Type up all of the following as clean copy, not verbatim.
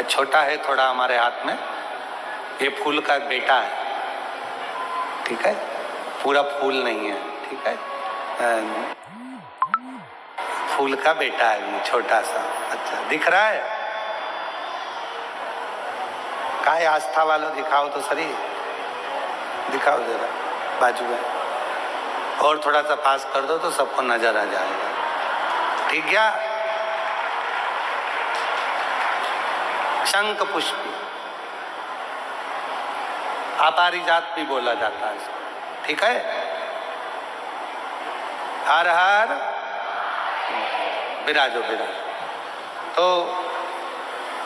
छोटा है थोड़ा हमारे हाथ में, ये फूल का बेटा है, ठीक है, पूरा फूल नहीं है, ठीक है, फूल का बेटा है ये छोटा सा। अच्छा दिख रहा है? काय आस्था वालों दिखाओ तो सही, दिखाओ जरा बाजू में, और थोड़ा सा पास कर दो तो सबको नजर आ जाएगा, ठीक है। शंख पुष्पी, अपारिजात भी बोला जाता है इसको, ठीक है। हर हर विराजो विराजो। तो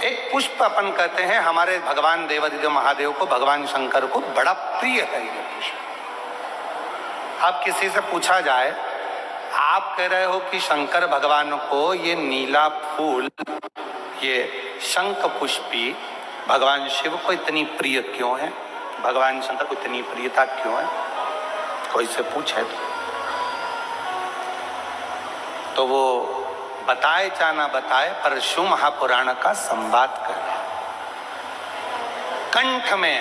एक पुष्प अपन कहते हैं, हमारे भगवान देवादिदेव महादेव को, भगवान शंकर को बड़ा प्रिय है ये पुष्प। अब किसी से पूछा जाए, आप कह रहे हो कि शंकर भगवान को ये नीला फूल, ये शंख पुष्पी भगवान शिव को इतनी प्रिय क्यों है, भगवान शंकर को इतनी प्रियता क्यों है, कोई से पूछे तो वो बताए चाहे ना बताए, पर शिव महापुराण का संवाद कर, कंठ में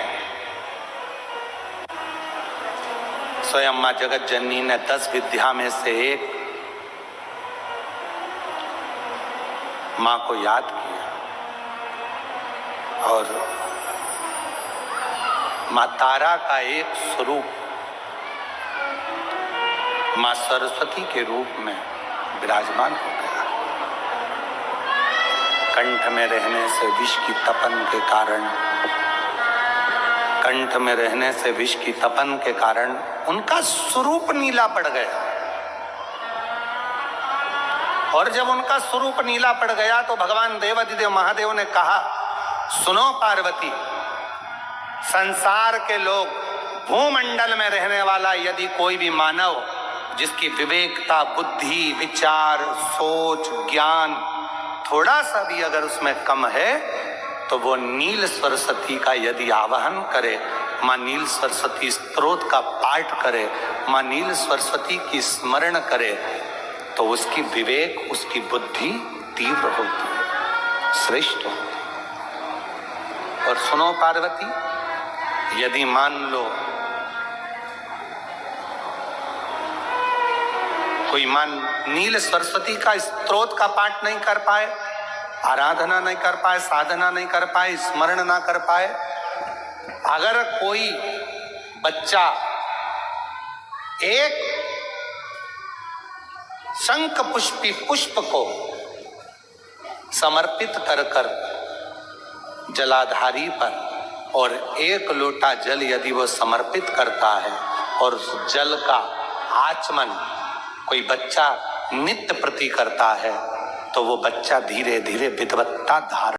स्वयं मां जगत जननी ने 10 विद्या में से एक मां को याद किया, और मां तारा का एक स्वरूप मां सरस्वती के रूप में विराजमान हो गया। कंठ में रहने से विष की तपन के कारण, कंठ में रहने से विष की तपन के कारण उनका स्वरूप नीला पड़ गया, और जब उनका स्वरूप नीला पड़ गया तो भगवान देवादिदेव महादेव ने कहा, सुनो पार्वती, संसार के लोग, भूमंडल में रहने वाला यदि कोई भी मानव जिसकी विवेकता, बुद्धि, विचार, सोच, ज्ञान थोड़ा सा भी अगर उसमें कम है, तो वो नील सरस्वती का यदि आवाहन करे, मां नील सरस्वती स्तोत्र का पाठ करे, मां नील सरस्वती की स्मरण करे, तो उसकी विवेक, उसकी बुद्धि तीव्र होती है, श्रेष्ठ होती है। और सुनो पार्वती, यदि मान लो कोई नील सरस्वती का स्तोत्र का पाठ नहीं कर पाए, आराधना नहीं कर पाए, साधना नहीं कर पाए, स्मरण ना कर पाए, अगर कोई बच्चा एक शंख पुष्पी पुष्प को समर्पित कर कर जलाधारी पर, और 1 लोटा जल यदि वो समर्पित करता है, और उस जल का आचमन कोई बच्चा नित्य प्रति करता है, तो वो बच्चा धीरे धीरे विद्वत्ता धारण